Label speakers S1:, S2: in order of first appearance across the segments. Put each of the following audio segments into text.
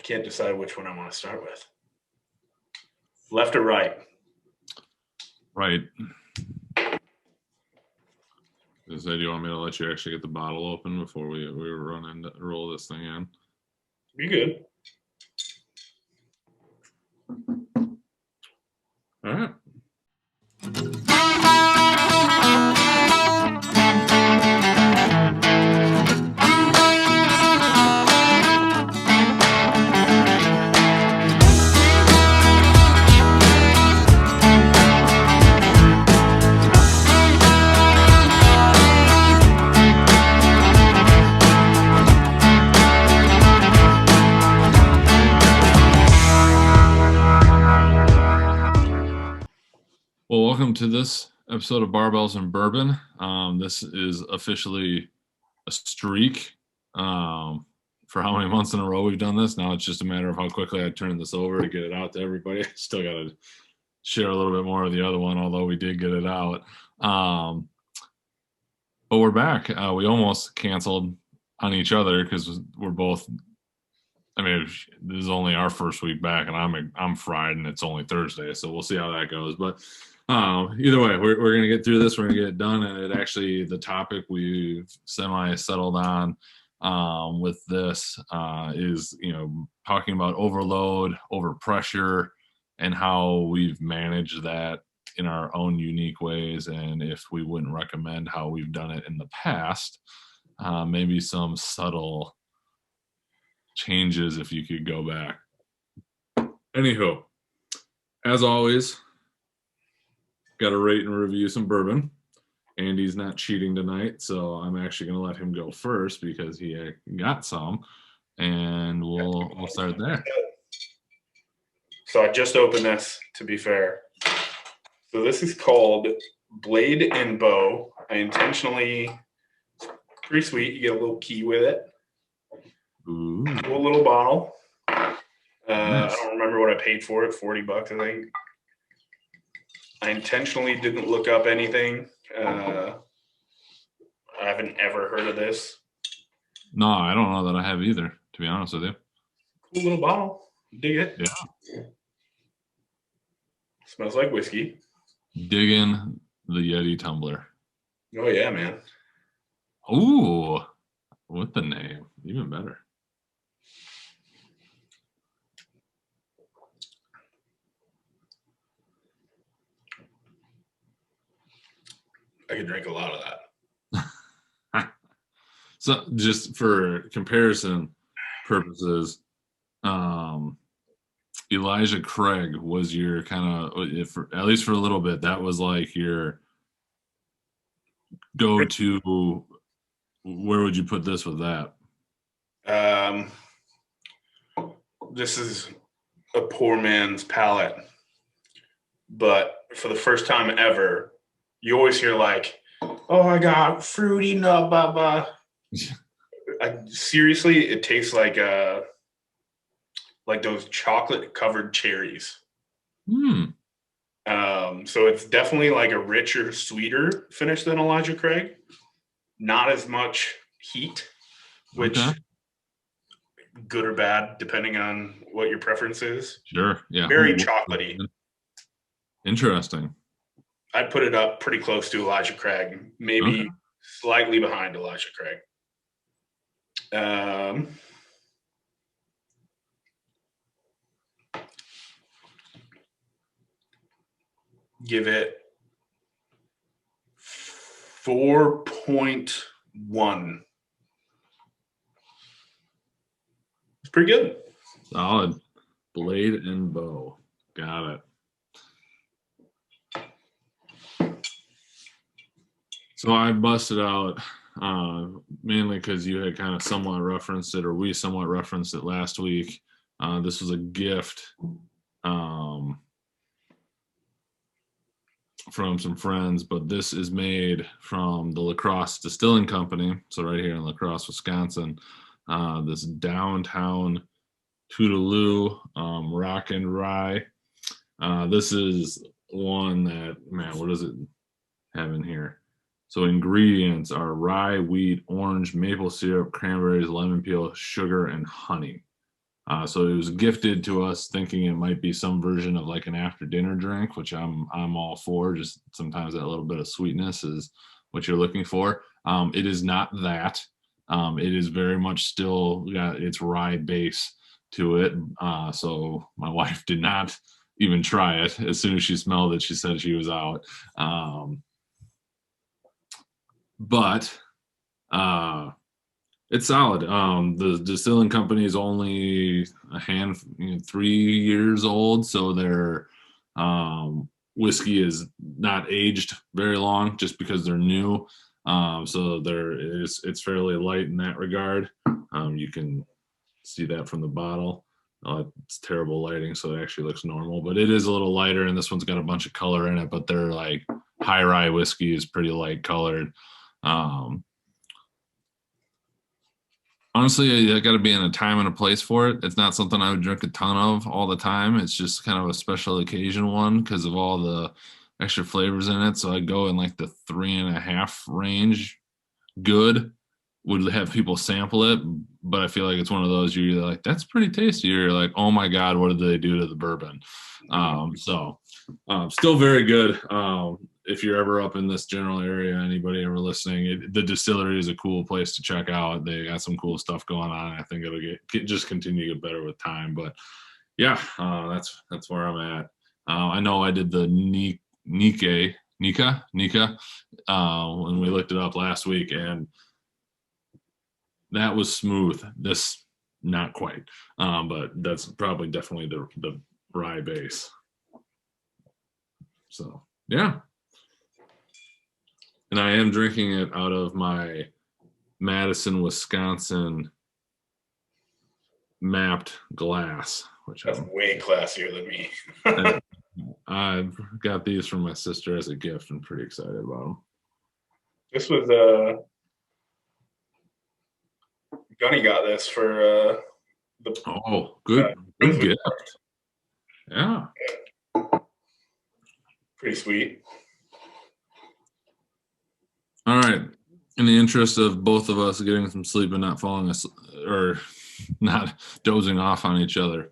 S1: can't decide which one I want to start with. Left or right?
S2: Right. Do you want me to let you actually get the bottle open before we roll this thing in?
S1: Be good.
S2: All right. Well, welcome to this episode of Barbells and Bourbon. This is officially a streak. For how many months in a row we've done this? Now it's just a matter of how quickly I turn this over to get it out to everybody. I still got to share a little bit more of the other one, although we did get it out. But we're back. We almost canceled on each other because we're both. I mean, this is only our first week back, and I'm fried, and it's only Thursday, so we'll see how that goes. But either way, we're going to get through this. We're going to get it done. And the topic we've semi-settled on with this is, talking about overload, overpressure, and how we've managed that in our own unique ways. And if we wouldn't recommend how we've done it in the past, maybe some subtle changes if you could go back. Anywho, as always, got to rate and review some bourbon. Andy's not cheating tonight, so I'm actually going to let him go first because he got some, and we'll start there.
S1: So I just opened this, to be fair. So this is called Blade and Bow. It's pretty sweet. You get a little key with it.
S2: Ooh.
S1: Cool little bottle.
S2: Nice.
S1: I don't remember what I paid for it, $40, I think. I intentionally didn't look up anything. I haven't ever heard of this.
S2: No, I don't know that I have either, to be honest with you.
S1: Cool little bottle. Dig it.
S2: Yeah.
S1: Smells like whiskey.
S2: Digging the Yeti tumbler.
S1: Oh, yeah, man.
S2: Ooh, with the name. Even better.
S1: I could drink a lot of that.
S2: So just for comparison purposes, Elijah Craig was your kind of, at least for a little bit, that was like your go-to. Where would you put this with that?
S1: This is a poor man's palate. But for the first time ever, you always hear like, oh, I got fruity nut, blah. Seriously, it tastes like those chocolate covered cherries. So it's definitely like a richer, sweeter finish than Elijah Craig. Not as much heat, which good or bad, depending on what your preference is.
S2: Sure. Yeah.
S1: Very chocolatey.
S2: Interesting.
S1: I'd put it up pretty close to Elijah Craig, maybe slightly behind Elijah Craig. Give it 4.1. It's pretty good.
S2: Solid. Blade and Bow. Got it. So I busted out mainly because you had kind of somewhat referenced it, or we somewhat referenced it last week. This was a gift from some friends, but this is made from the La Crosse Distilling Company. So right here in La Crosse, Wisconsin, this downtown Toodaloo Rockin' Rye. This is one that, man, what does it have in here? So ingredients are rye, wheat, orange, maple syrup, cranberries, lemon peel, sugar, and honey. So it was gifted to us, thinking it might be some version of like an after dinner drink, which I'm all for. Just sometimes that little bit of sweetness is what you're looking for. It is not that. It is very much still got its rye base to it. So my wife did not even try it. As soon as she smelled it, she said she was out. But it's solid. The distilling company is only 3 years old, so their whiskey is not aged very long, just because they're new. So it's fairly light in that regard. You can see that from the bottle. It's terrible lighting, so it actually looks normal, but it is a little lighter, and this one's got a bunch of color in it. But they're like high rye whiskey is pretty light colored. Honestly, I got to be in a time and a place for it. It's not something I would drink a ton of all the time. It's just kind of a special occasion one because of all the extra flavors in it. So I go in like the 3.5 range. Good. Would have people sample it, but I feel like it's one of those you're either like, that's pretty tasty, or you're like, oh my God, what did they do to the bourbon? Still very good. If you're ever up in this general area, anybody ever listening, the distillery is a cool place to check out. They got some cool stuff going on. I think it'll just continue to get better with time. But yeah, that's where I'm at. I know I did the Nika when we looked it up last week, and that was smooth. This not quite, but that's probably definitely the rye base. So yeah. And I am drinking it out of my Madison, Wisconsin mapped glass, which
S1: that's way classier than me.
S2: I've got these from my sister as a gift. I'm pretty excited about them.
S1: This was Gunny got this for
S2: good gift. Yeah.
S1: Pretty sweet.
S2: All right. In the interest of both of us getting some sleep and not falling asleep or not dozing off on each other.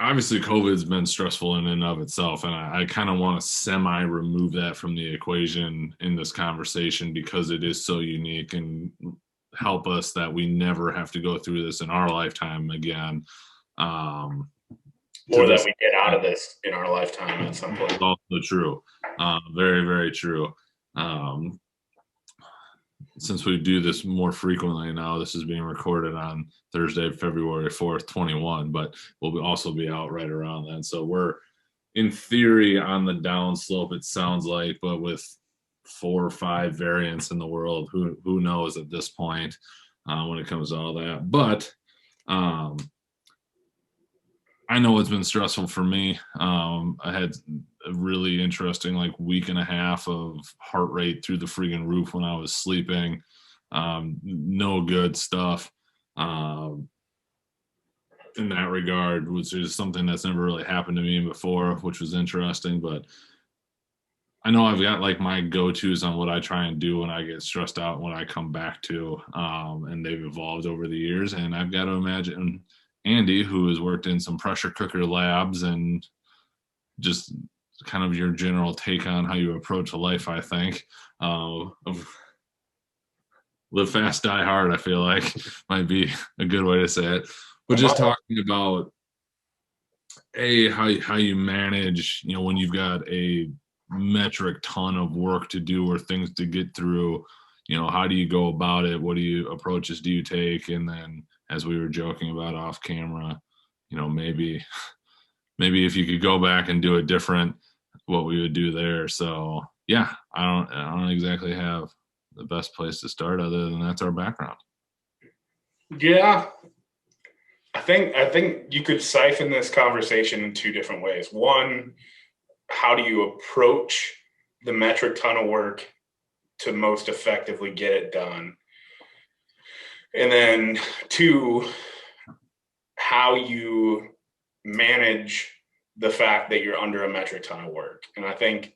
S2: Obviously, COVID's been stressful in and of itself, and I kind of want to semi-remove that from the equation in this conversation because it is so unique, and help us that we never have to go through this in our lifetime again.
S1: Or that we get out of this in our lifetime at some point.
S2: It's also true. Very, very true. Since we do this more frequently now, this is being recorded on Thursday, February 4th, 21, but we'll also be out right around then. So we're in theory on the downslope, it sounds like, but with 4 or 5 variants in the world, who knows at this point when it comes to all that. But I know it's been stressful for me. I had a really interesting week and a half of heart rate through the freaking roof when I was sleeping. No good stuff in that regard, which is something that's never really happened to me before, which was interesting. But I know I've got my go-tos on what I try and do when I get stressed out, when I come back to, and they've evolved over the years. And I've got to imagine Andy, who has worked in some pressure cooker labs, and just kind of your general take on how you approach life, I think. Live fast, die hard, I feel like might be a good way to say it. But just talking about how you manage, when you've got a metric ton of work to do or things to get through, how do you go about it? What approaches do you take? And then, as we were joking about off camera, maybe if you could go back and do it different, what we would do there. So yeah, I don't exactly have the best place to start other than that's our background.
S1: Yeah. I think you could siphon this conversation in 2 different ways. One, how do you approach the metric ton of work to most effectively get it done? And then 2, how you manage the fact that you're under a metric ton of work. And I think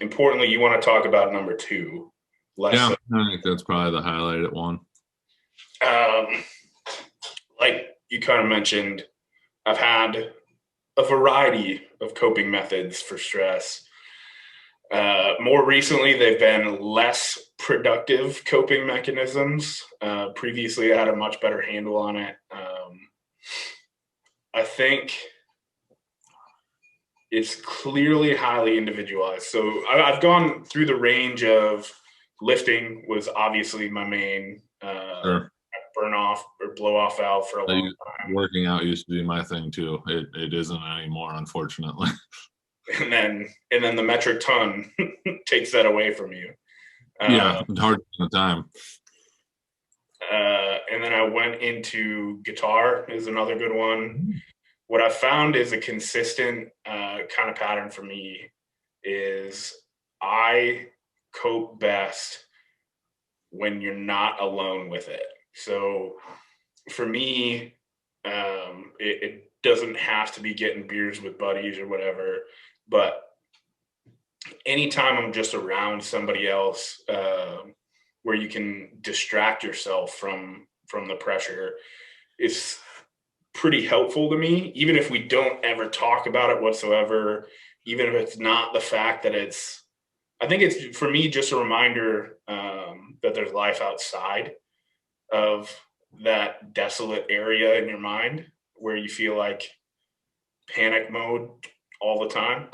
S1: importantly, you want to talk about number 2.
S2: I think that's probably the highlighted one.
S1: Um, like you kind of mentioned, I've had a variety of coping methods for stress. More recently, they've been less productive coping mechanisms. Previously, I had a much better handle on it. I think it's clearly highly individualized. So I've gone through the range of lifting was obviously my main
S2: Sure.
S1: burn off or blow off valve for a long time.
S2: Working out used to be my thing too. It isn't anymore, unfortunately.
S1: And then the metric ton takes that away from you.
S2: Yeah, it's hard at the time.
S1: And then I went into guitar is another good one. What I found is a consistent kind of pattern for me is I cope best when you're not alone with it. So for me, it doesn't have to be getting beers with buddies or whatever, but anytime I'm just around somebody else, where you can distract yourself from the pressure is pretty helpful to me, even if we don't ever talk about it whatsoever, even if it's not the fact that it's, I think it's for me just a reminder that there's life outside of that desolate area in your mind where you feel like panic mode all the time.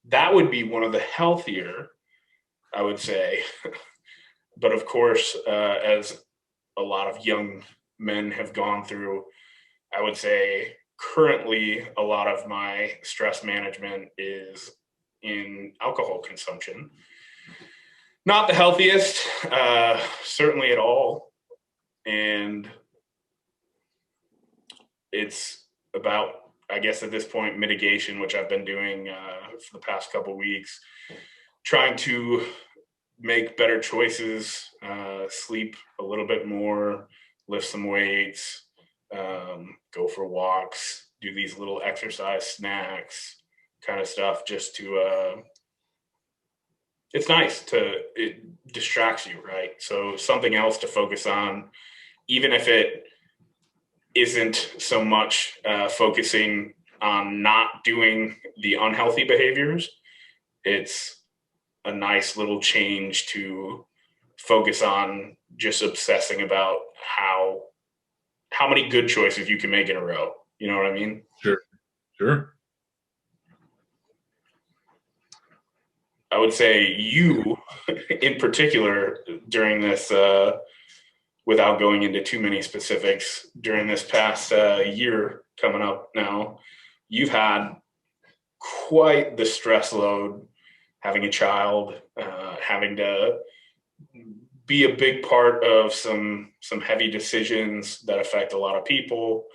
S1: That would be one of the healthier, I would say. But of course, as a lot of young men have gone through, I would say currently a lot of my stress management is in alcohol consumption. Not the healthiest, certainly at all. And it's about, I guess at this point, mitigation, which I've been doing for the past couple of weeks, trying to make better choices, sleep a little bit more, lift some weights, go for walks, do these little exercise snacks kind of stuff just to, it's nice it distracts you, right? So something else to focus on, even if it isn't so much focusing on not doing the unhealthy behaviors, it's a nice little change to focus on just obsessing about how many good choices you can make in a row. You know what I mean?
S2: Sure.
S1: I would say you, in particular, during this, without going into too many specifics, during this past year coming up now, you've had quite the stress load having a child, having to be a big part of some heavy decisions that affect a lot of people,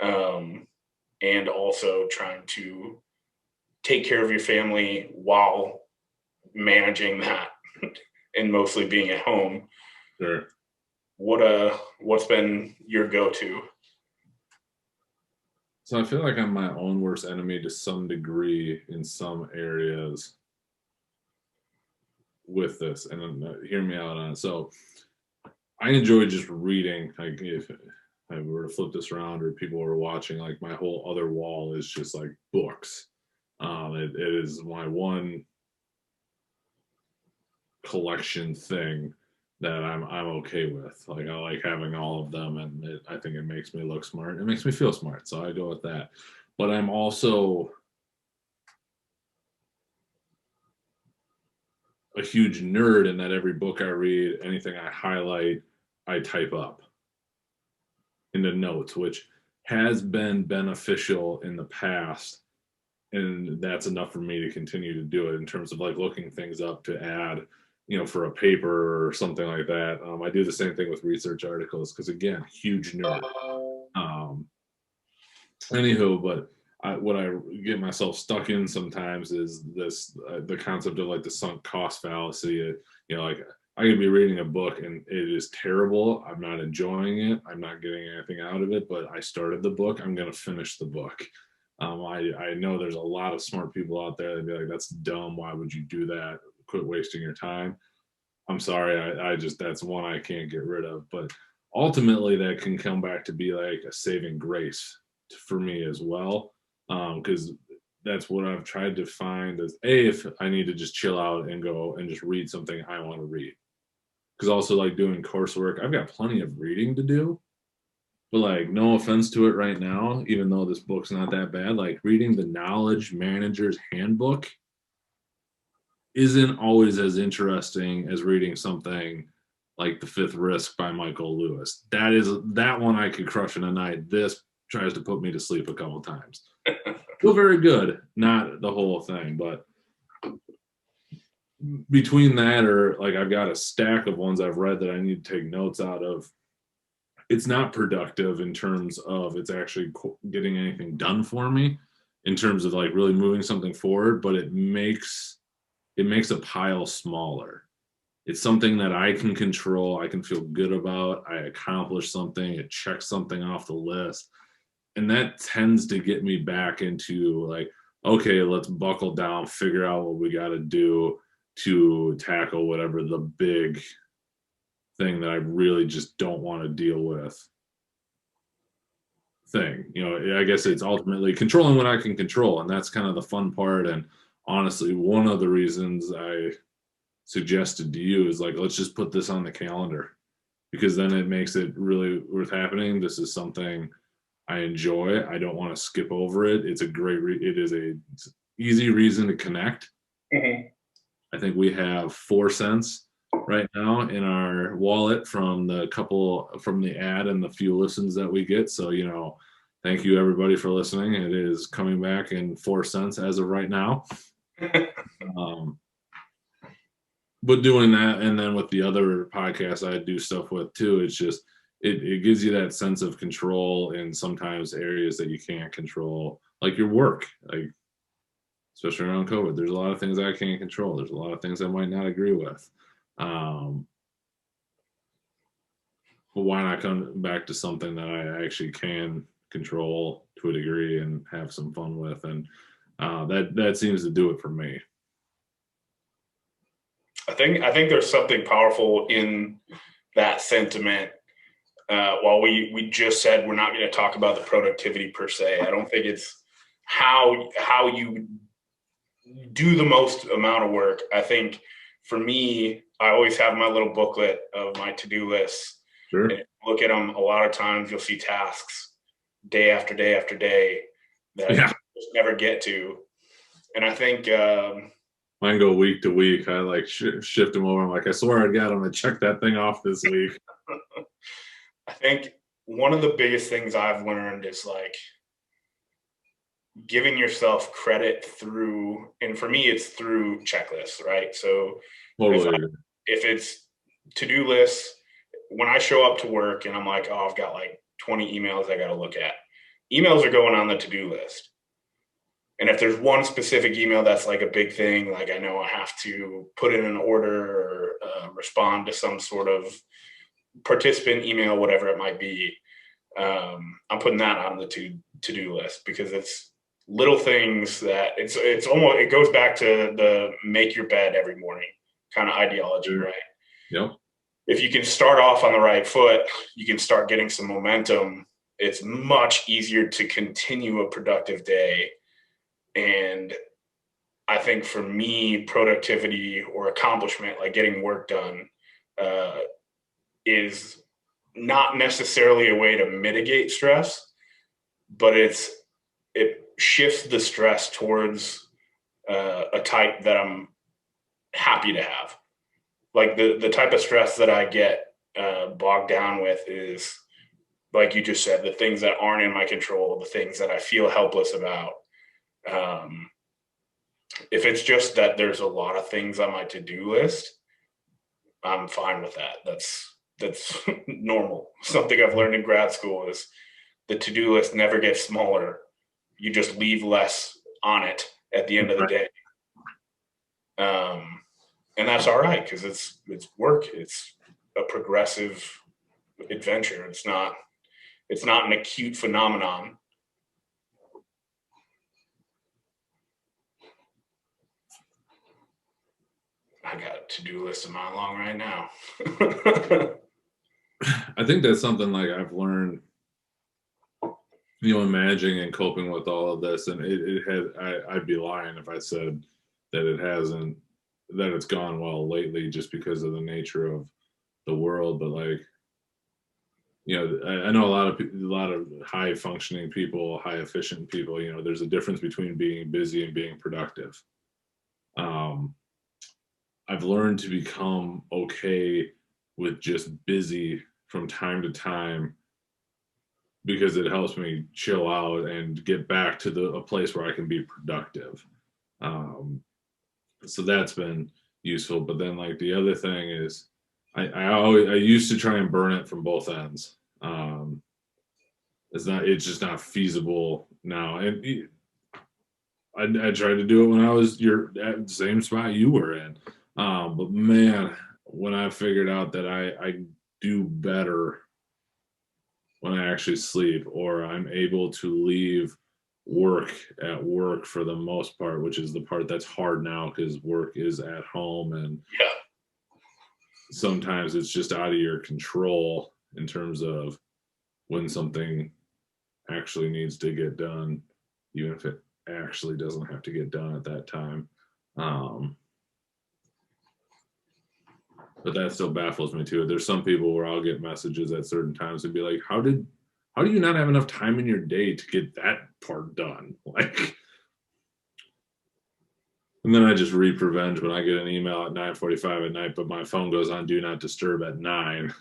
S1: and also trying to take care of your family while managing that and mostly being at home.
S2: Sure.
S1: What's been your go-to?
S2: So I feel like I'm my own worst enemy to some degree in some areas with this, and hear me out on it. So I enjoy just reading. Like if I were to flip this around or people were watching, like my whole other wall is just like books. It is my one collection thing that I'm okay with. Like I like having all of them, and I think it makes me look smart. It makes me feel smart, so I go with that. But I'm also a huge nerd in that every book I read, anything I highlight, I type up into notes, which has been beneficial in the past. And that's enough for me to continue to do it in terms of like looking things up to add, for a paper or something like that. I do the same thing with research articles because, again, huge nerd. Anywho, but what I get myself stuck in sometimes is this the concept of like the sunk cost fallacy. Like I could be reading a book and it is terrible. I'm not enjoying it. I'm not getting anything out of it. But I started the book. I'm going to finish the book. I know there's a lot of smart people out there that be like, "That's dumb. Why would you do that? Quit wasting your time." I'm sorry, I just that's one I can't get rid of. But ultimately, that can come back to be like a saving grace for me as well, because that's what I've tried to find is if I need to just chill out and go and just read something I want to read. Because also like doing coursework, I've got plenty of reading to do. But like, no offense to it right now, even though this book's not that bad, like reading the Knowledge Manager's Handbook isn't always as interesting as reading something like The Fifth Risk by Michael Lewis. That one I could crush in a night. This tries to put me to sleep a couple times. Still very good, not the whole thing, but between that or like I've got a stack of ones I've read that I need to take notes out of. It's not productive in terms of it's actually getting anything done for me in terms of like really moving something forward, but it makes a pile smaller. It's something that I can control. I can feel good about. I accomplished something. It checks something off the list. And that tends to get me back into like, okay, let's buckle down, figure out what we got to do to tackle whatever the big thing that I really just don't want to deal with thing. You know, I guess it's ultimately controlling what I can control. And that's kind of the fun part. And honestly, one of the reasons I suggested to you is like, let's just put this on the calendar because then it makes it really worth happening. This is something I enjoy. I don't want to skip over it. It's a great, it is a easy reason to connect.
S1: Mm-hmm.
S2: I think we have 4 cents right now in our wallet from the ad and the few listens that we get. So, you know, thank you everybody for listening. It is coming back in 4 cents as of right now. But doing that, and then with the other podcasts I do stuff with too, it's just it gives you that sense of control in sometimes areas that you can't control, like your work, like especially around COVID. There's a lot of things I can't control. There's a lot of things I might not agree with. But why not come back to something that I actually can control to a degree and have some fun with? And that seems to do it for me.
S1: I think there's something powerful in that sentiment. While we just said we're not going to talk about the productivity per se, I don't think it's how you do the most amount of work. I think for me, I always have my little booklet of my to-do lists.
S2: Sure.
S1: And look at them. A lot of times you'll see tasks day after day after day that you just never get to. And I think
S2: mine go week to week. I like shift them over. I'm like, I swear to God, I'm gonna check that thing off this week.
S1: I think one of the biggest things I've learned is like giving yourself credit through, and for me, it's through checklists, right? So
S2: totally.
S1: if it's to-do lists, when I show up to work and I'm like, oh, I've got like 20 emails I got to look at, emails are going on the to-do list. And if there's one specific email that's like a big thing, like I know I have to put in an order or respond to some sort of participant email, whatever it might be, I'm putting that on the to-do list because it's little things that it's almost, it goes back to the make your bed every morning kind of ideology, right?
S2: Yep.
S1: If you can start off on the right foot, you can start getting some momentum. It's much easier to continue a productive day. And I think for me, productivity or accomplishment, like getting work done, is not necessarily a way to mitigate stress, but it shifts the stress towards a type that I'm happy to have. Like the type of stress that I get bogged down with is, like you just said, the things that aren't in my control, the things that I feel helpless about. If it's just that there's a lot of things on my to-do list, I'm fine with that. That's normal. Something I've learned in grad school is the to-do list never gets smaller. You just leave less on it at the end of the day. And that's all right because it's work. It's a progressive adventure. It's not an acute phenomenon. I got a to-do list a mile long right now.
S2: I think that's something like I've learned, managing and coping with all of this, and it had, I'd be lying if I said that it hasn't, that it's gone well lately, just because of the nature of the world. But like, I know a lot of high functioning people, high efficient people. There's a difference between being busy and being productive. Um, I've learned to become okay with just busy from time to time, because it helps me chill out and get back to a place where I can be productive. Um, so that's been useful. But then, like, the other thing is, I used to try and burn it from both ends. It's just not feasible now. And I tried to do it when I was at the same spot you were in. But man, when I figured out that I do better when I actually sleep, or I'm able to leave work at work for the most part, which is the part that's hard now because work is at home, and
S1: Yeah.
S2: sometimes it's just out of your control in terms of when something actually needs to get done, even if it actually doesn't have to get done at that time. But that still baffles me too. There's some people where I'll get messages at certain times and be like, how do you not have enough time in your day to get that part done? Like, and then I just reap revenge when I get an email at 9:45 at night, but my phone goes on do not disturb at 9.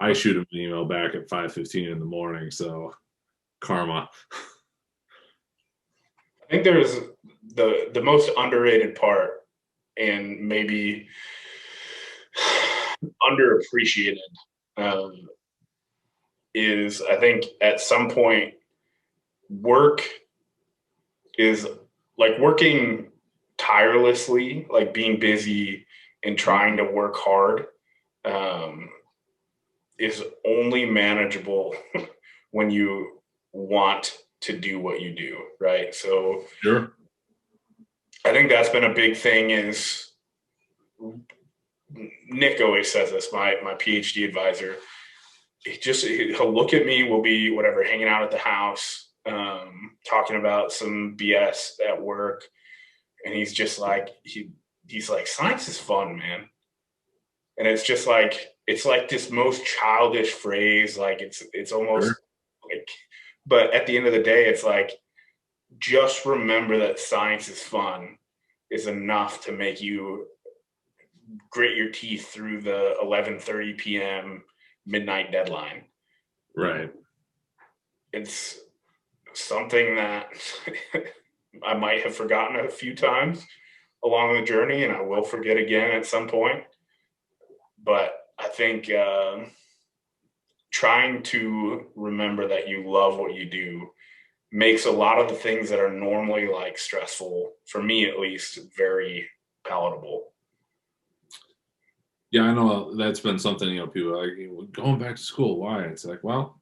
S2: I shoot them an email back at 5:15 in the morning. So karma.
S1: I think there's the most underrated part, and maybe underappreciated, is I think at some point work is like working tirelessly, like being busy and trying to work hard, um, is only manageable when you want to do what you do, right? So
S2: Sure.
S1: I think that's been a big thing. Is Nick always says this, my PhD advisor. He'll look at me. We'll be whatever, hanging out at the house, talking about some BS at work, and he's just like he's like, science is fun, man. And it's like this most childish phrase, like it's almost
S2: Sure.
S1: like, but at the end of the day, it's like, just remember that science is fun is enough to make you grit your teeth through the 11:30 p.m. midnight deadline.
S2: Right.
S1: It's something that I might have forgotten a few times along the journey, and I will forget again at some point. But I think trying to remember that you love what you do makes a lot of the things that are normally like stressful, for me at least, very palatable.
S2: Yeah, I know that's been something, people are like, going back to school. Why? It's like, well,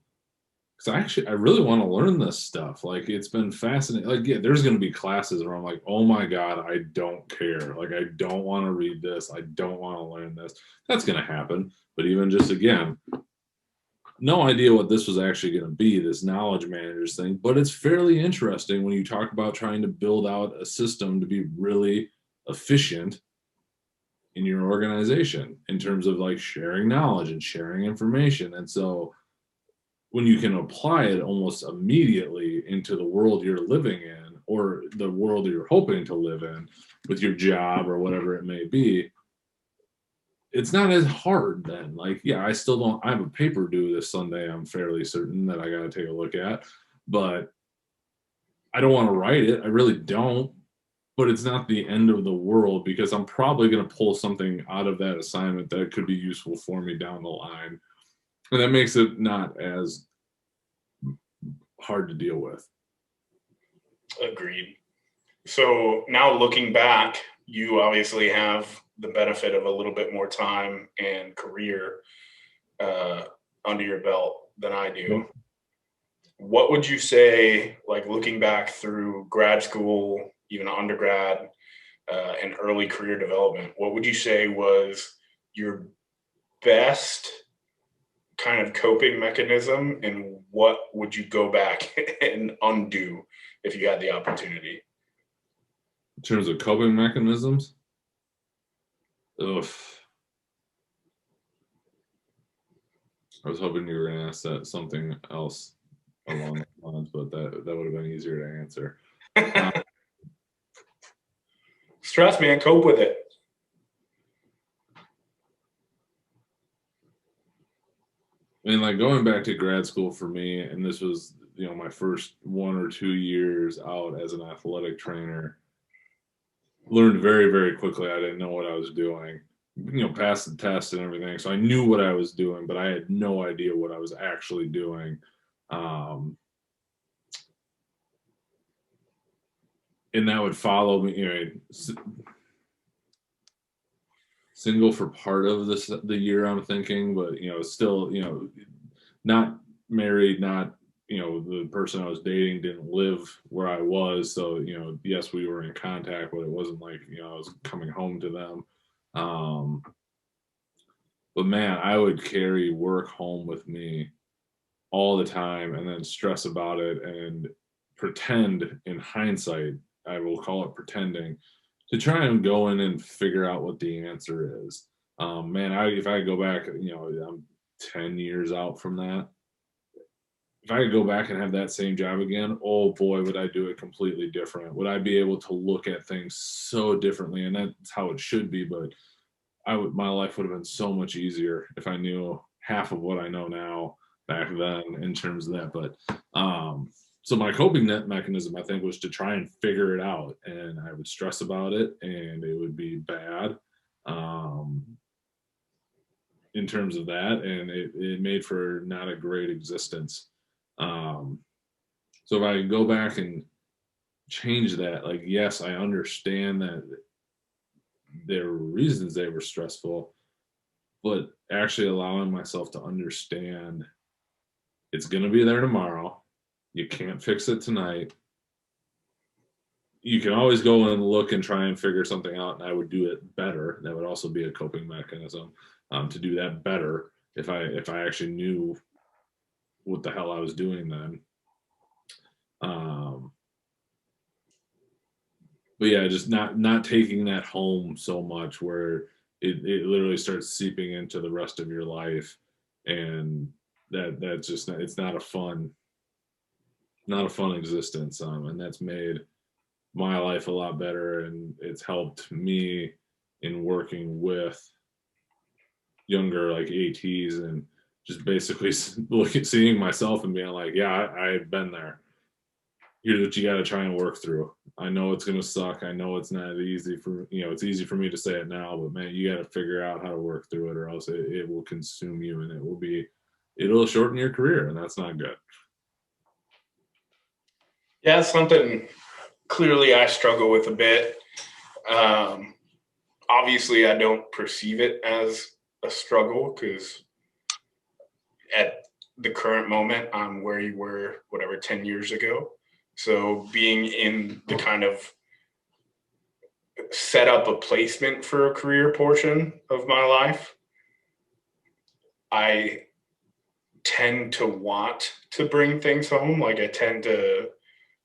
S2: because I really want to learn this stuff. Like, it's been fascinating. Like, yeah, there's going to be classes where I'm like, oh my God, I don't care. Like, I don't want to read this. I don't want to learn this. That's going to happen. But even just again, no idea what this was actually going to be, this knowledge managers thing. But it's fairly interesting when you talk about trying to build out a system to be really efficient in your organization in terms of like sharing knowledge and sharing information. And so when you can apply it almost immediately into the world you're living in, or the world you're hoping to live in with your job or whatever it may be, it's not as hard then. Like, yeah, I have a paper due this Sunday, I'm fairly certain, that I got to take a look at, but I don't want to write it. I really don't. But it's not the end of the world, because I'm probably going to pull something out of that assignment that could be useful for me down the line. And that makes it not as hard to deal with.
S1: Agreed. So now looking back, you obviously have the benefit of a little bit more time and career under your belt than I do. What would you say, like looking back through grad school, even undergrad, and early career development, what would you say was your best kind of coping mechanism, and what would you go back and undo if you had the opportunity?
S2: In terms of coping mechanisms, ugh. I was hoping you were going to ask that something else along the lines, but that would have been easier to answer.
S1: Stress, man, cope with it.
S2: I mean, like going back to grad school for me, and this was, my first 1 or 2 years out as an athletic trainer, learned very, very quickly I didn't know what I was doing. Passed the test and everything. So I knew what I was doing, but I had no idea what I was actually doing. And that would follow me, single for part of the year, I'm thinking, but still, not married, not the person I was dating didn't live where I was, so yes, we were in contact, but it wasn't like I was coming home to them. But man, I would carry work home with me all the time and then stress about it and pretend, in hindsight, I will call it pretending, to try and go in and figure out what the answer is. Man, if I go back, I'm 10 years out from that. If I could go back and have that same job again, oh boy, would I do it completely different. Would I be able to look at things so differently? And that's how it should be, but my life would have been so much easier if I knew half of what I know now back then in terms of that. But so my coping mechanism, I think, was to try and figure it out, and I would stress about it, and it would be bad in terms of that, and it made for not a great existence. So if I go back and change that, like, yes, I understand that there were reasons they were stressful, but actually allowing myself to understand it's going to be there tomorrow. You can't fix it tonight. You can always go and look and try and figure something out, and I would do it better. That would also be a coping mechanism, to do that better if I actually knew what the hell I was doing then. But yeah, just not taking that home so much where it literally starts seeping into the rest of your life, and that's just it's not a fun existence, and that's made my life a lot better, and it's helped me in working with younger like ATs, and just basically seeing myself and being like, yeah, I've been there. Here's what you got to try and work through. I know it's going to suck. I know it's not easy it's easy for me to say it now, but man, you got to figure out how to work through it, or else it will consume you, and it'll shorten your career, and that's not good.
S1: Yeah, something clearly I struggle with a bit. Obviously, I don't perceive it as a struggle because at the current moment, I'm where you were, whatever, 10 years ago. So being in the kind of set up a placement for a career portion of my life, I tend to want to bring things home. Like I tend to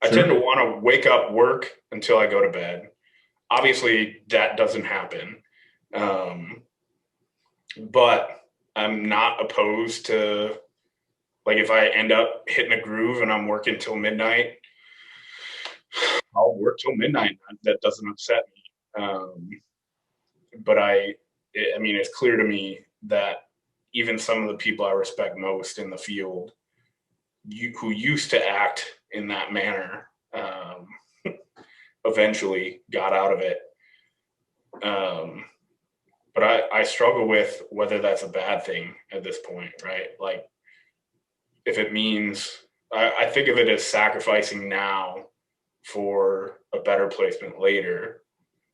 S1: want to wake up, work until I go to bed. Obviously, that doesn't happen. But I'm not opposed to, like, if I end up hitting a groove and I'm working till midnight, I'll work till midnight. That doesn't upset me. But I mean, it's clear to me that even some of the people I respect most in the field, who used to act in that manner, eventually got out of it. But I struggle with whether that's a bad thing at this point, right? Like, if it means, I think of it as sacrificing now for a better placement later.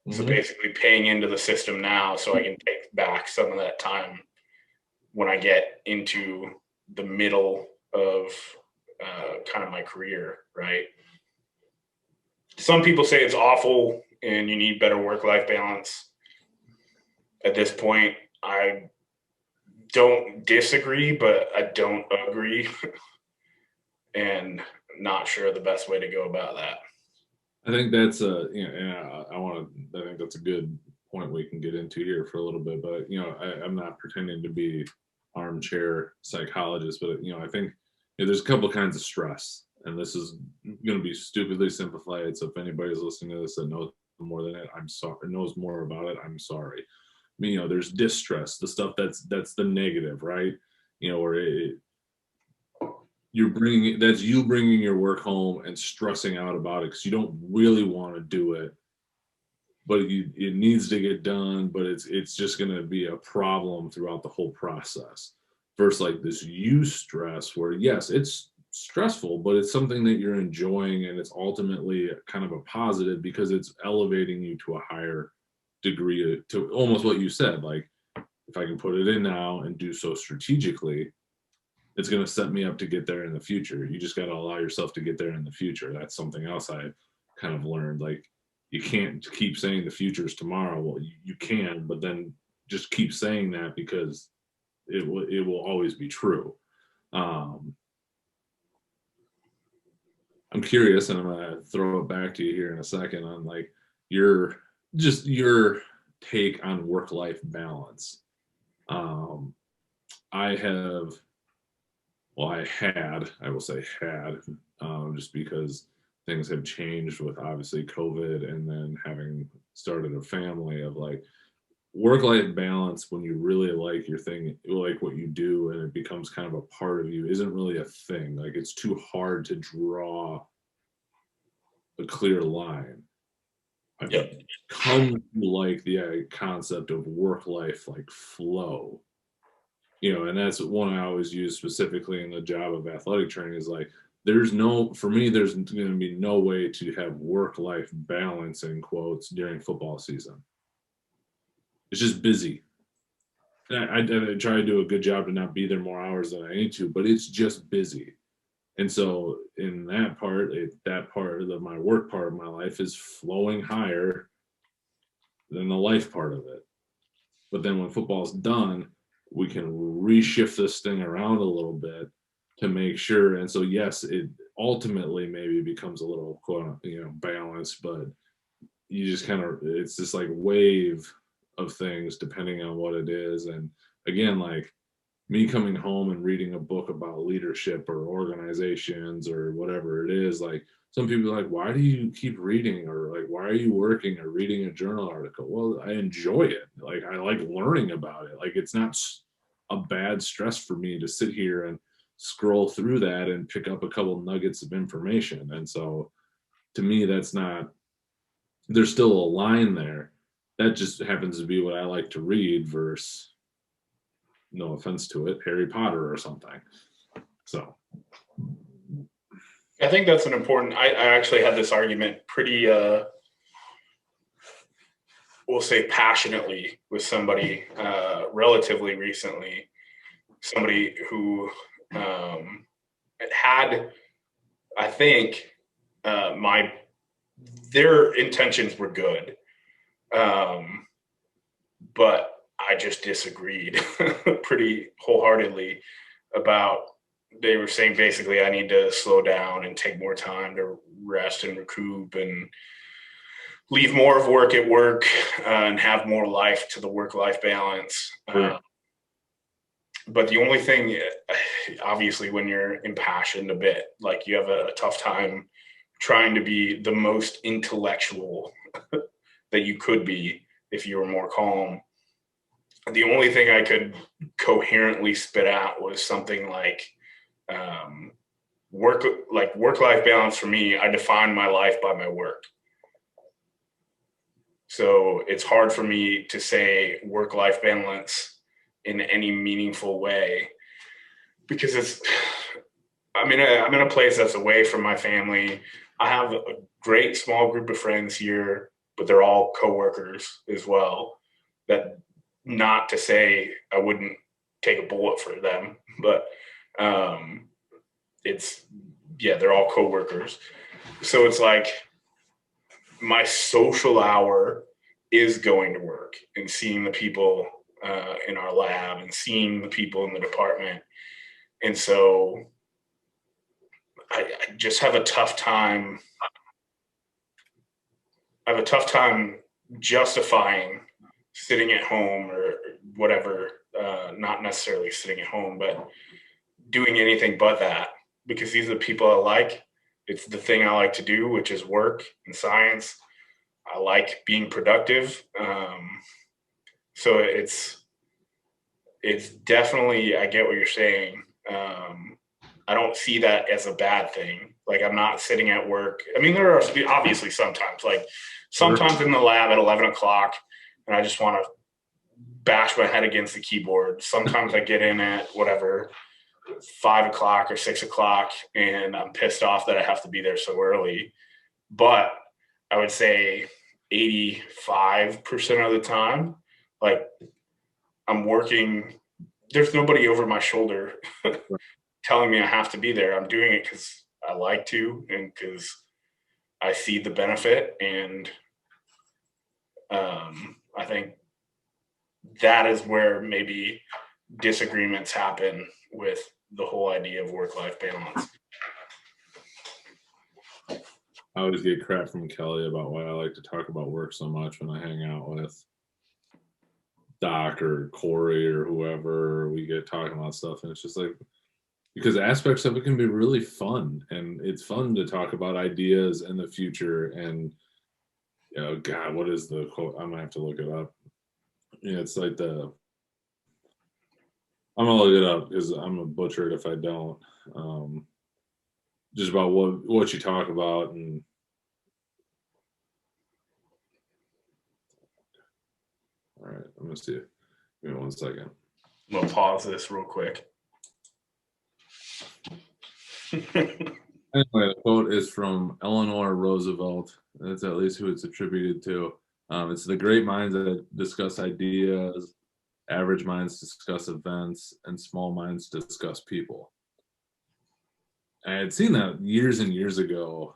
S1: Mm-hmm. So basically paying into the system now so I can take back some of that time when I get into the middle of kind of my career, right? Some people say it's awful and you need better work-life balance. At this point, I don't disagree, but I don't agree, and not sure the best way to go about that.
S2: I think that's I think that's a good point we can get into here for a little bit, but I'm not pretending to be armchair psychologist, but I think there's a couple kinds of stress, and this is going to be stupidly simplified. So if anybody's listening to this that knows more than it, I'm sorry, knows more about it, I'm sorry. I mean, there's distress, the stuff that's the negative, right? Where that's you bringing your work home and stressing out about it because you don't really want to do it, but it needs to get done, but it's just going to be a problem throughout the whole process. Versus like this stress where, yes, it's stressful, but it's something that you're enjoying, and it's ultimately kind of a positive because it's elevating you to a higher degree, to almost what you said, like if I can put it in now and do so strategically, it's going to set me up to get there in the future. You just got to allow yourself to get there in the future. That's something else I kind of learned. Like, you can't keep saying the future is tomorrow. Well, you can, but then just keep saying that because it will always be true. I'm curious, and I'm going to throw it back to you here in a second on like your take on work-life balance. I will say had, just because things have changed with obviously COVID and then having started a family, of like work-life balance when you really like your thing, like what you do, and it becomes kind of a part of you, isn't really a thing. Like, it's too hard to draw a clear line. I've come to like the concept of work-life like flow. And that's one I always use specifically in the job of athletic training, is like, there's going to be no way to have work-life balance, in quotes, during football season. It's just busy. And I try to do a good job to not be there more hours than I need to, but it's just busy. And so in that part of my work part of my life is flowing higher than the life part of it. But then when football's done, we can reshift this thing around a little bit to make sure. And so, yes, it ultimately maybe becomes a little balanced, but you just it's this like wave of things depending on what it is. And again, like me coming home and reading a book about leadership or organizations or whatever it is, like some people are like, why do you keep reading? Or like, why are you working or reading a journal article? Well, I enjoy it. Like, I like learning about it. Like, it's not a bad stress for me to sit here and scroll through that and pick up a couple nuggets of information. And so to me, there's still a line there. That just happens to be what I like to read versus, no offense to it, Harry Potter or something. So
S1: I think that's an important, I actually had this argument pretty, we'll say passionately, with somebody relatively recently, somebody who had, I think, their intentions were good, but I just disagreed pretty wholeheartedly about, they were saying basically I need to slow down and take more time to rest and recoup and leave more of work at work, and have more life to the work-life balance. But the only thing, obviously, when you're impassioned a bit, like you have a tough time trying to be the most intellectual that you could be if you were more calm. The only thing I could coherently spit out was something like, work-life balance for me, I define my life by my work. So it's hard for me to say work-life balance in any meaningful way, because I'm in a place that's away from my family. I have a great small group of friends here, but they're all coworkers as well. That, not to say I wouldn't take a bullet for them, but they're all coworkers. So it's like, my social hour is going to work and seeing the people in our lab and seeing the people in the department. And so I just have a tough time. I have a tough time justifying sitting at home or whatever, not necessarily sitting at home, but doing anything but that, because these are the people I like. It's the thing I like to do, which is work and science. I like being productive. So it's definitely, I get what you're saying. I don't see that as a bad thing. Like, I'm not sitting at work. I mean, there are obviously sometimes in the lab at 11 o'clock, and I just want to bash my head against the keyboard. Sometimes I get in at whatever, 5 o'clock or 6 o'clock, and I'm pissed off that I have to be there so early. But I would say 85% of the time, like, I'm working, there's nobody over my shoulder telling me I have to be there. I'm doing it because I like to and because I see the benefit. And I think that is where maybe disagreements happen with the whole idea of work-life balance.
S2: I always get crap from Kelly about why I like to talk about work so much when I hang out with Doc or Corey or whoever. We get talking about stuff, and it's just like, because aspects of it can be really fun, and it's fun to talk about ideas in the future. And God, what is the quote? I'm gonna have to look it up. It's like I'm gonna look it up because I'm gonna butcher it if I don't. Just about what you talk about. And all right, I'm gonna see it. Give me 1 second.
S1: I'm gonna pause this real quick.
S2: Anyway, the quote is from Eleanor Roosevelt. That's at least who it's attributed to. It's the great minds that discuss ideas, average minds discuss events, and small minds discuss people. I had seen that years and years ago,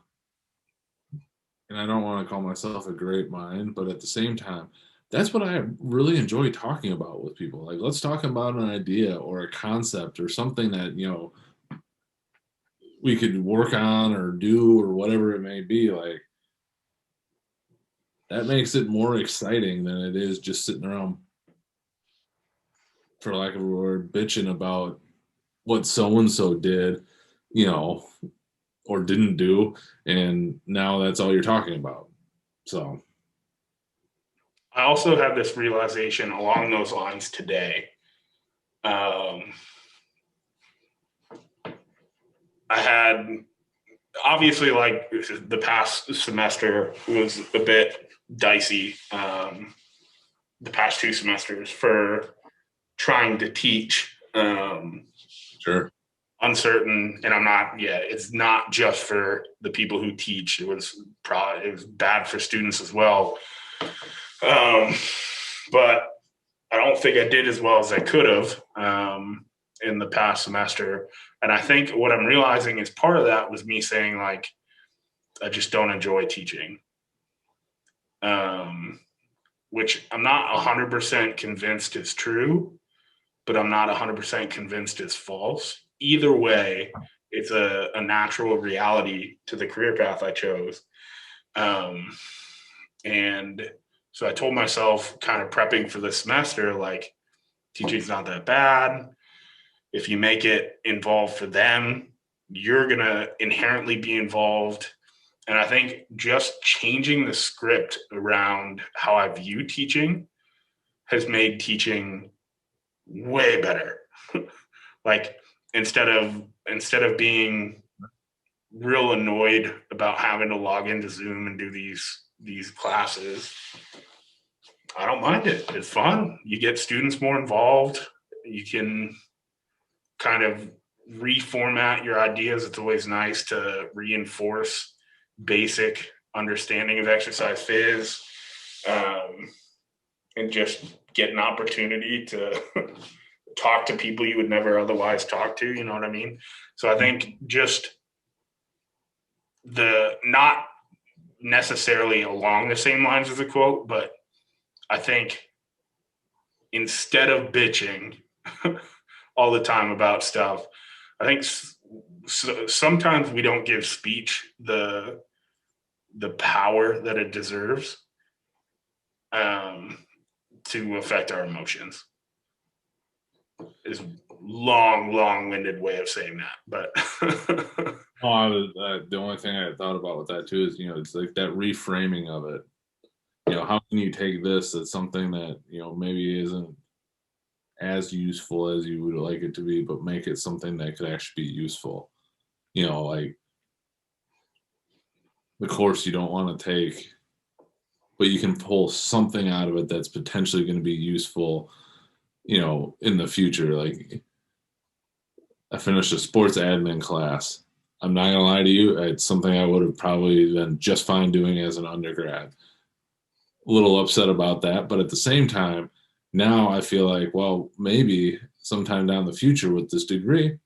S2: and I don't want to call myself a great mind, but at the same time, that's what I really enjoy talking about with people. Like, let's talk about an idea or a concept or something that, we could work on or do or whatever it may be. Like, that makes it more exciting than it is just sitting around, for lack of a word, bitching about what so-and-so did, or didn't do. And now that's all you're talking about. So
S1: I also had this realization along those lines today. I had, obviously, like, the past semester was a bit dicey. The past 2 semesters for trying to teach.
S2: Sure.
S1: Uncertain, and it's not just for the people who teach. It was bad for students as well. But I don't think I did as well as I could have in the past semester. And I think what I'm realizing is part of that was me saying, like, I just don't enjoy teaching, which I'm not 100% convinced is true, but I'm not 100% convinced is false. Either way, it's a natural reality to the career path I chose. And so I told myself, kind of prepping for the semester, like, teaching's not that bad. If you make it involved for them, you're going to inherently be involved. And I think just changing the script around how I view teaching has made teaching way better. Like, instead of being real annoyed about having to log into Zoom and do these classes, I don't mind it. It's fun. You get students more involved. You can kind of reformat your ideas. It's always nice to reinforce basic understanding of exercise phys, and just get an opportunity to talk to people you would never otherwise talk to. You know what I mean? So I think just the not necessarily along the same lines as the quote, but I think instead of bitching all the time about stuff, I think sometimes we don't give speech the power that it deserves to affect our emotions. Is long-winded way of saying that, but
S2: the only thing I thought about with that too is, it's like that reframing of it. How can you take this as something that, maybe isn't as useful as you would like it to be, but make it something that could actually be useful. Like the course you don't want to take, but you can pull something out of it that's potentially going to be useful, in the future. Like I finished a sports admin class. I'm not gonna lie to you, it's something I would have probably been just fine doing as an undergrad. A little upset about that, but at the same time, now I feel like, well, maybe sometime down the future with this degree,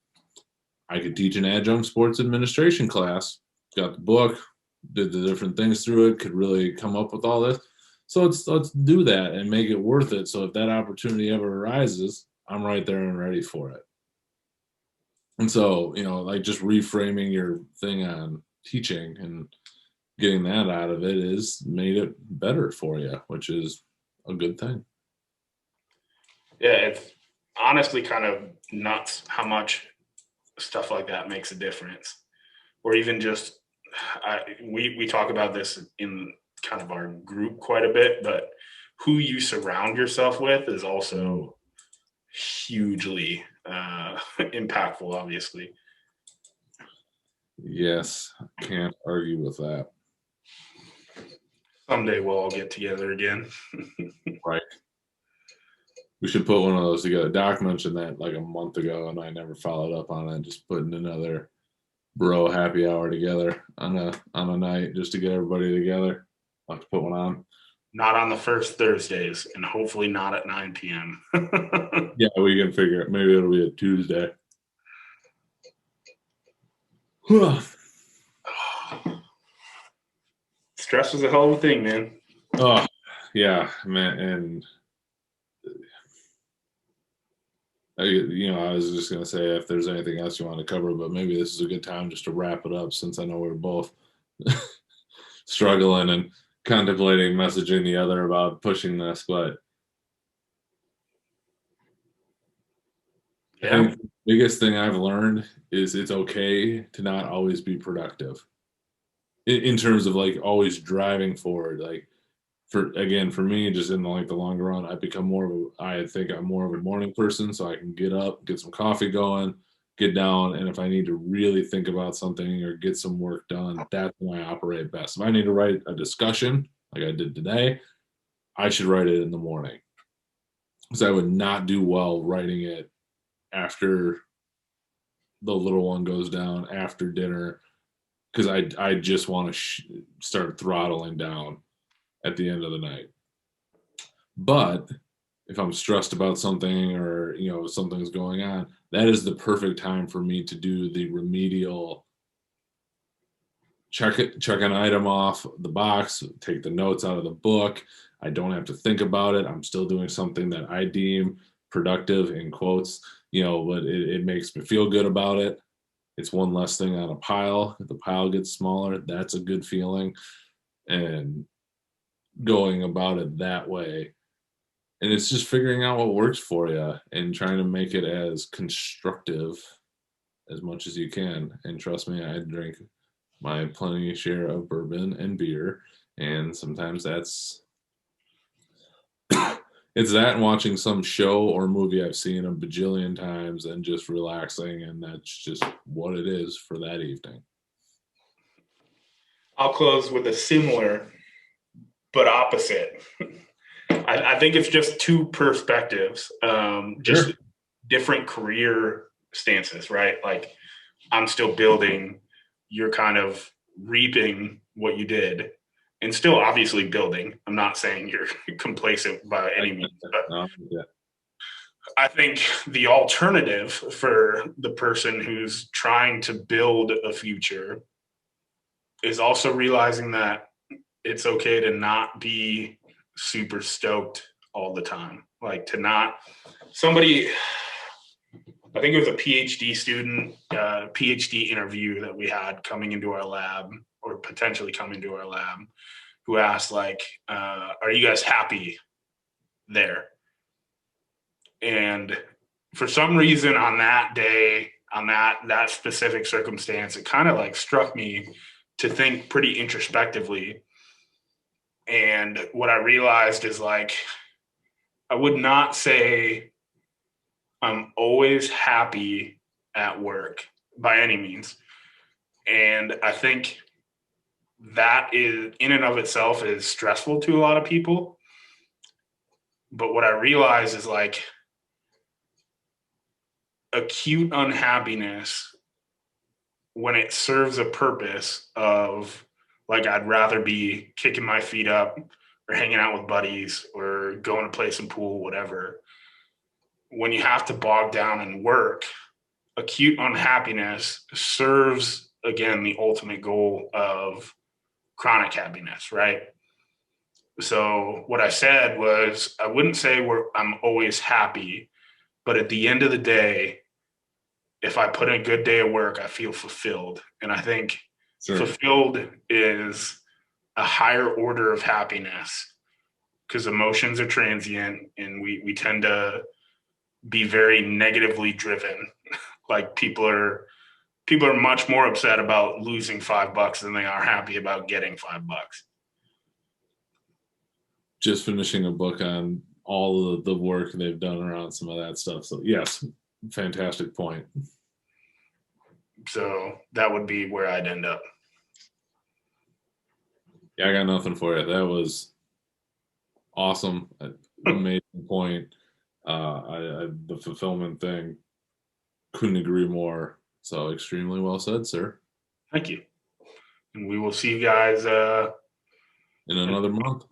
S2: I could teach an adjunct sports administration class. Got the book, did the different things through it, could really come up with all this. So let's do that and make it worth it. So if that opportunity ever arises, I'm right there and ready for it. And so, like just reframing your thing on teaching and getting that out of it is made it better for you, which is a good thing.
S1: Yeah, it's honestly kind of nuts how much stuff like that makes a difference. Or even just, we talk about this in kind of our group quite a bit, but who you surround yourself with is also hugely impactful, obviously.
S2: Yes, can't argue with that.
S1: Someday we'll all get together again.
S2: Right. We should put one of those together. Doc mentioned that like a month ago, and I never followed up on it. Just putting another bro happy hour together on a night just to get everybody together. I'll have to put one on.
S1: Not on the first Thursdays, and hopefully not at 9 p.m.
S2: Yeah, we can figure it. Maybe it'll be a Tuesday.
S1: Stress is a hell of a thing, man.
S2: Oh, yeah, man. And I was just gonna say if there's anything else you want to cover, but maybe this is a good time just to wrap it up, since I know we're both struggling and contemplating messaging the other about pushing this. But
S1: Yeah.
S2: I think the biggest thing I've learned is it's okay to not always be productive in terms of like always driving forward. Like for me, just in the longer run, I think I'm more of a morning person, so I can get up, get some coffee going, get down, and if I need to really think about something or get some work done, that's when I operate best. If I need to write a discussion like I did today, I should write it in the morning, because I would not do well writing it after the little one goes down, after dinner, because I just want to start throttling down at the end of the night. But if I'm stressed about something, or something's going on, that is the perfect time for me to do the remedial check an item off the box, take the notes out of the book. I don't have to think about it. I'm still doing something that I deem productive, in quotes, but it makes me feel good about it. It's one less thing on a pile. If the pile gets smaller, that's a good feeling. And going about it that way. And it's just figuring out what works for you and trying to make it as constructive as much as you can. And trust me, I drink my plenty share of bourbon and beer. And sometimes it's that and watching some show or movie I've seen a bajillion times and just relaxing. And that's just what it is for that evening.
S1: I'll close with a similar but opposite. I think it's just two perspectives, just
S2: Sure.
S1: different career stances, right? Like I'm still building, you're kind of reaping what you did, and still obviously building. I'm not saying you're complacent by any means, but I think the alternative for the person who's trying to build a future is also realizing that it's okay to not be super stoked all the time. Like to not somebody, I think it was a PhD student, PhD interview that we had coming into our lab or potentially coming to our lab, who asked like, are you guys happy there? And for some reason on that day, on that specific circumstance, it kind of like struck me to think pretty introspectively. And what I realized is like, I would not say I'm always happy at work by any means. And I think that is in and of itself is stressful to a lot of people. But what I realize is like acute unhappiness when it serves a purpose of like I'd rather be kicking my feet up or hanging out with buddies or going to play some pool, whatever. When you have to bog down and work, acute unhappiness serves again the ultimate goal of chronic happiness, right? So what I said was I wouldn't say I'm always happy, but at the end of the day, if I put in a good day of work, I feel fulfilled. And I think fulfilled is a higher order of happiness because emotions are transient and we tend to be very negatively driven. Like people are much more upset about losing $5 than they are happy about getting $5.
S2: Just finishing a book on all of the work they've done around some of that stuff. So yes, fantastic point.
S1: So that would be where I'd end up.
S2: Yeah, I got nothing for you. That was awesome. Amazing point. The fulfillment thing, couldn't agree more. So extremely well said, sir.
S1: Thank you. And we will see you guys
S2: in another month.